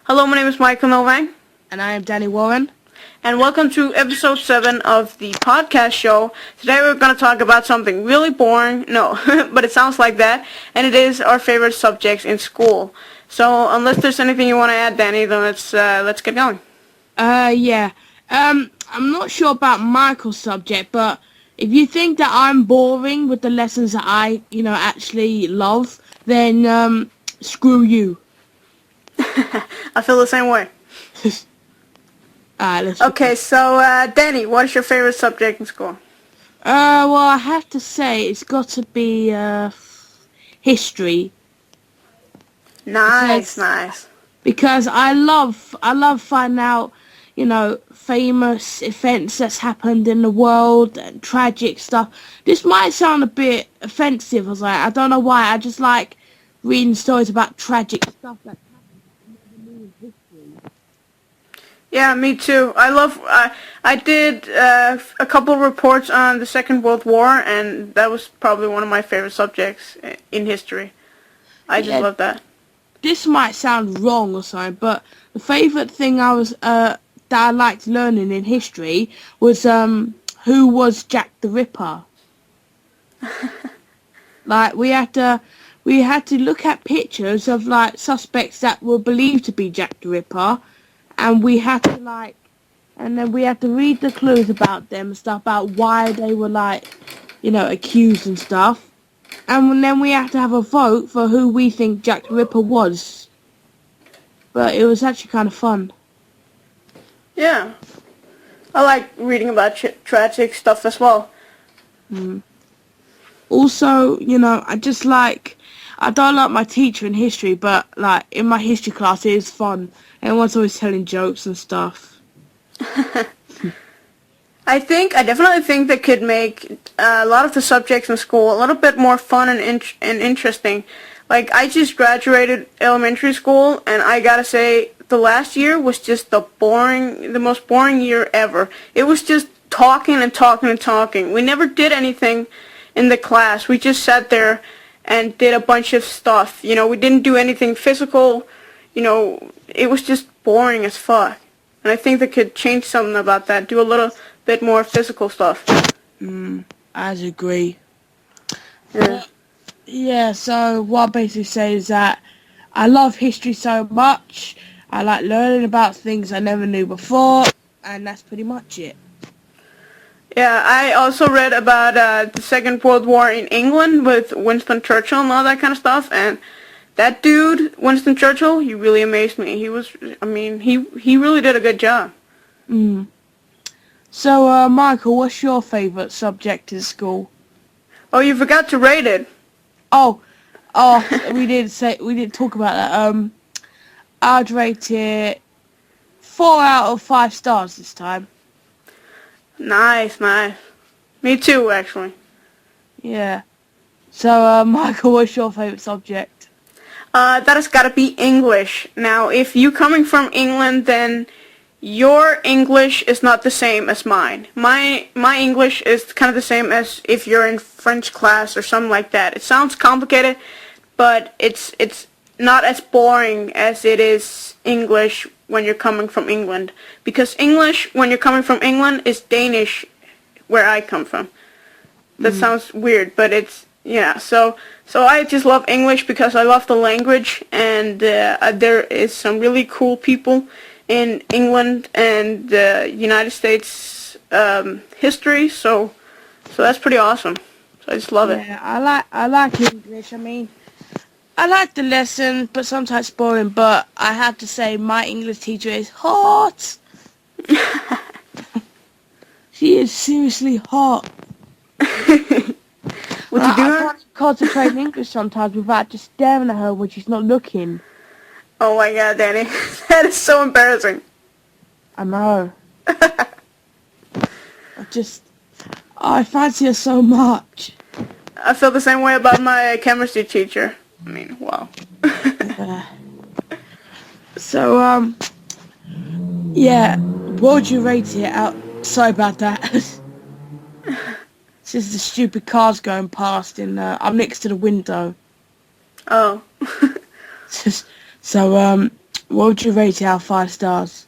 Hello, my name is Michael Novak, And I am Danny Warren. and welcome to episode 7 of the podcast show. Today we're going to talk about something really boring, no, but it sounds like that, and it is our favorite subjects in school. So, unless there's anything you want to add, Danny, then let's get going. Yeah. I'm not sure about Michael's subject, but if you think that I'm boring with the lessons that I, actually love, then, screw you. I feel the same way. Alright, let's... Okay, so, Danny, what is your favorite subject in school? Well, I have to say it's got to be, history. Nice. Because I love finding out, famous events that's happened in the world and tragic stuff. This might sound a bit offensive, I don't know why. I just like reading stories about tragic stuff that happened in history. Yeah, me too. I did a couple of reports on the Second World War, and that was probably one of my favorite subjects in history. I just love that. This might sound wrong or something, but the favourite thing that I liked learning in history was who was Jack the Ripper. Like we had to look at pictures of like suspects that were believed to be Jack the Ripper, and then we had to read the clues about them and stuff, about why they were accused and stuff. And then we had to have a vote for who we think Jack the Ripper was. But it was actually kind of fun. Yeah. I like reading about tragic stuff as well. Also, I don't like my teacher in history, but in my history class it is fun. Everyone's always telling jokes and stuff. I definitely think they could make a lot of the subjects in school a little bit more fun and interesting. Like, I just graduated elementary school, and I gotta say, the last year was just the most boring year ever. It was just talking and talking and talking. We never did anything in the class. We just sat there and did a bunch of stuff. We didn't do anything physical. It was just boring as fuck. And I think they could change something about that. Do a little bit more physical stuff. I agree. Yeah. Yeah, so what I basically say is that I love history so much. I like learning about things I never knew before, and that's pretty much it. Yeah, I also read about the Second World War in England with Winston Churchill and all that kind of stuff, and that dude, Winston Churchill, he really amazed me. He really did a good job. So, Michael, what's your favourite subject in school? Oh, you forgot to rate it. Oh, we didn't talk about that. I'd rate it 4 out of 5 stars this time. Nice. Me too, actually. Yeah. So, Michael, what's your favourite subject? That has got to be English. Now, if you coming from England, then your English is not the same as mine. My English is kind of the same as if you're in French class or something like that. It sounds complicated, but it's not as boring as it is English when you're coming from England. Because English, when you're coming from England, is Danish, where I come from. That sounds weird, but it's, yeah. So I just love English because I love the language, and there is some really cool people in England and the United States history, so that's pretty awesome. So I just love it. Yeah, I like English. I like the lesson, but sometimes boring. But I have to say, my English teacher is hot. She is seriously hot. What you doing? I can't concentrate in English sometimes without just staring at her when she's not looking. Oh my god, Danny. That is so embarrassing. I know. I fancy her so much. I feel the same way about my chemistry teacher. Wow. So, yeah, what would you rate it out? Sorry about that. This is the stupid cars going past I'm next to the window. Oh. So, What would you rate it out of 5 stars?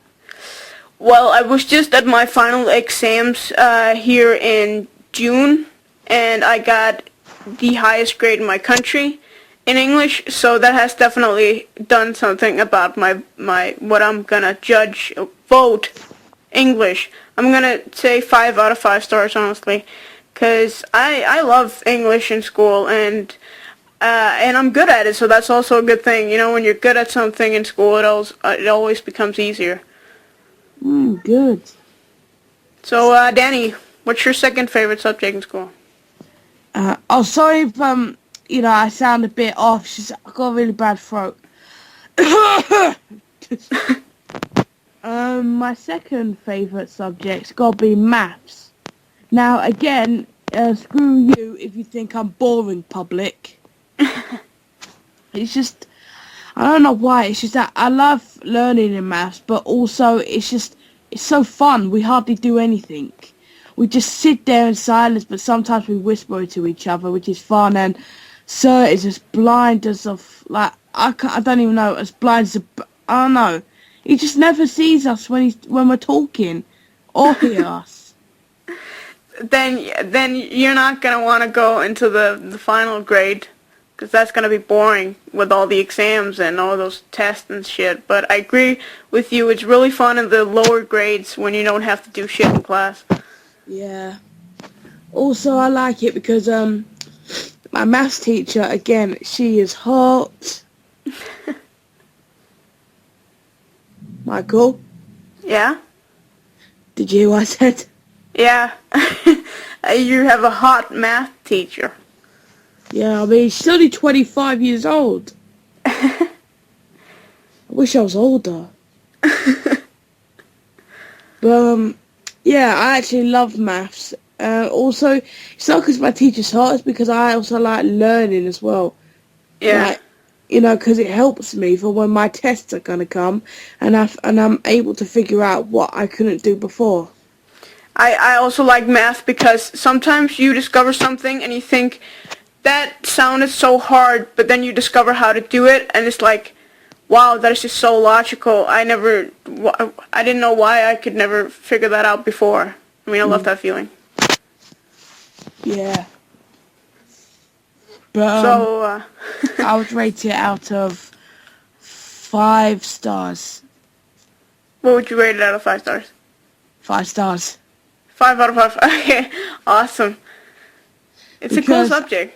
Well, I was just at my final exams here in June, and I got the highest grade in my country in English, so that has definitely done something about my what I'm gonna vote English. I'm gonna say 5 out of 5 stars, honestly, because I love English in school, and I'm good at it, so that's also a good thing. You know, when you're good at something in school, it always becomes easier. Good. So, Danny, what's your second favorite subject in school? Sorry if, I sound a bit off. I got a really bad throat. My second favourite subject's got to be maths. Now, again, screw you if you think I'm boring, public. It's just, I don't know why. It's just that I love learning in maths, but also it's so fun. We hardly do anything. We just sit there in silence, but sometimes we whisper to each other, which is fun. And Sir is as blind as I don't even know, as blind as I don't know. He just never sees us when we're talking, or hear us. Then you're not gonna want to go into the final grade, because that's gonna be boring with all the exams and all those tests and shit. But I agree with you. It's really fun in the lower grades when you don't have to do shit in class. Yeah. Also, I like it because my maths teacher, again, she is hot. Michael? Yeah? Did you hear what I said? Yeah. You have a hot math teacher. Yeah, I mean, she's only 25 years old. I wish I was older. But, yeah, I actually love maths. Also, it's not because my teacher's hot, it's because I also like learning as well. Yeah. Because it helps me for when my tests are going to come, and I'm able to figure out what I couldn't do before. I also like math because sometimes you discover something and you think, that sounded so hard, but then you discover how to do it, and it's like, wow, that is just so logical. I didn't know why I could never figure that out before. I mean, I love that feeling. Yeah. But, So, I would rate it out of 5 stars. what would you rate it out of 5 stars? 5 stars. 5 out of 5. Okay, awesome. It's a cool subject.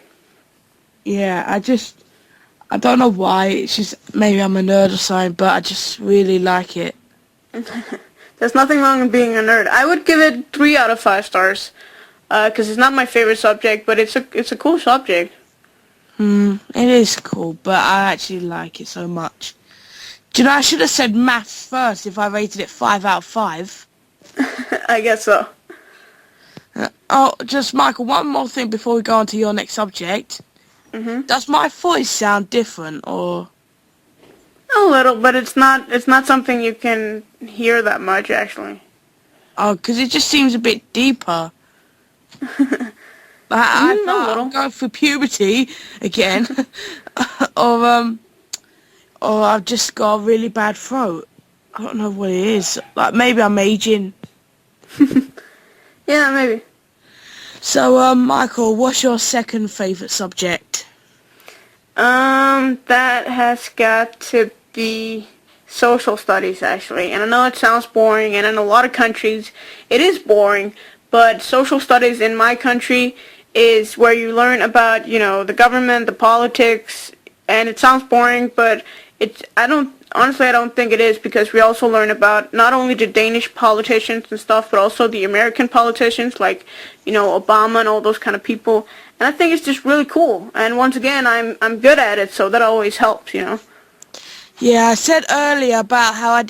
Yeah, I don't know why. It's just, maybe I'm a nerd or something, but I just really like it. There's nothing wrong with being a nerd. I would give it 3 out of 5 stars, because it's not my favorite subject, but it's a cool subject. It is cool, but I actually like it so much. Do you know, I should have said maths first if I rated it 5 out of 5. I guess so. Just Michael, one more thing before we go on to your next subject. Does my voice sound different, or? A little, but it's not something you can hear that much, actually. Oh, because it just seems a bit deeper. I'm going through puberty again, or I've just got a really bad throat. I don't know what it is. Like, maybe I'm aging. Yeah, maybe. So, Michael, what's your second favourite subject? That has got to be social studies, actually. And I know it sounds boring, and in a lot of countries it is boring, but social studies in my country is where you learn about, the government, the politics, and it sounds boring, but I don't think it is, because we also learn about not only the Danish politicians and stuff, but also the American politicians, like, Obama and all those kind of people. And I think it's just really cool. And once again, I'm good at it, so that always helps, Yeah, I said earlier about how I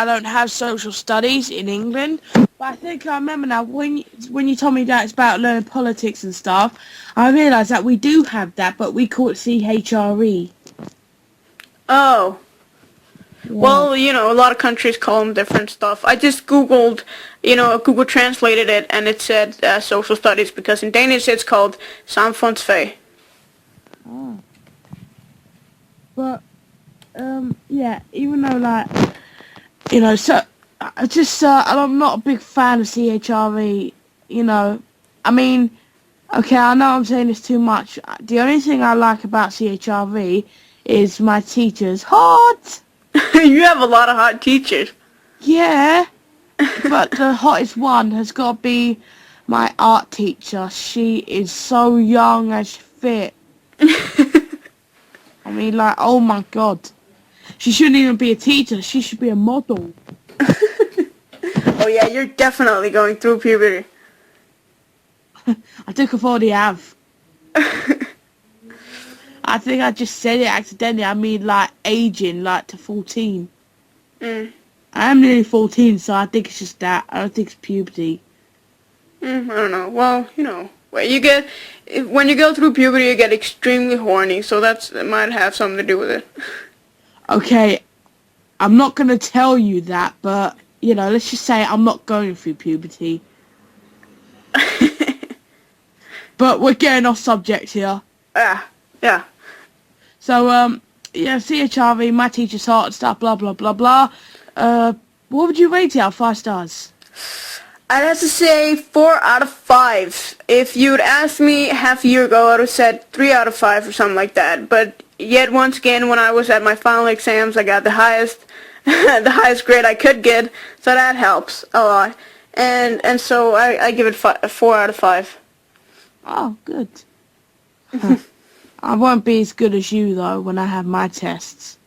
don't have social studies in England, but I think I remember now when you told me that it's about learning politics and stuff, I realised that we do have that, but we call it CHRE. Oh. Yeah. Well, a lot of countries call them different stuff. I just Googled, Google translated it, and it said social studies, because in Danish it's called samfundsfag. Oh. But yeah, even though, like, you know, so, I just, I'm not a big fan of CHRE, you know. I mean, okay, I know I'm saying this too much. The only thing I like about CHRE is my teachers. Hot! You have a lot of hot teachers. Yeah, but the hottest one has got to be my art teacher. She is so young and fit. I mean, like, oh my god. She shouldn't even be a teacher. She should be a model. Oh yeah, you're definitely going through puberty. I think I've already have. I think I just said it accidentally. I mean, like, aging, like, to 14. Mm. I am nearly 14, so I think it's just that. I don't think it's puberty. I don't know. Well, you know, when you go through puberty, you get extremely horny, so that might have something to do with it. Okay, I'm not going to tell you that, but, you know, let's just say I'm not going through puberty. But we're getting off subject here. Yeah. So, yeah, CHRV, my teacher's hot, stuff, blah, blah, blah, blah. What would you rate it out of 5 stars? I'd have to say 4 out of 5. If you'd asked me half a year ago, I would have said 3 out of 5 or something like that. But yet once again, when I was at my final exams, I got the highest, the highest grade I could get, so that helps a lot. And so I give it 4 out of 5. Oh, good. I won't be as good as you, though, when I have my tests.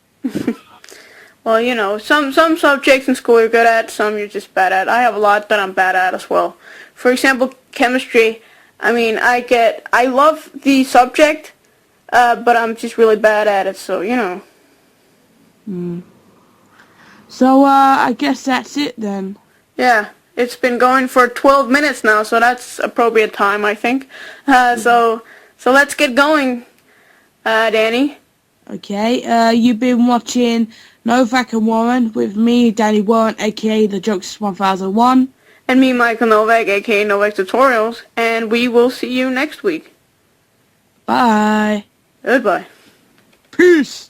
Well, you know, some subjects in school you're good at, some you're just bad at. I have a lot that I'm bad at as well. For example, chemistry. I mean, I love the subject, but I'm just really bad at it, so, you know. So, I guess that's it then. Yeah, it's been going for 12 minutes now, so that's appropriate time, I think. So let's get going, Danny. Okay, you've been watching Novak and Warren with me, Danny Warren, aka The Jokes 1001. And me, Michael Novak, aka Novak Tutorials, and we will see you next week. Bye. Goodbye. Peace.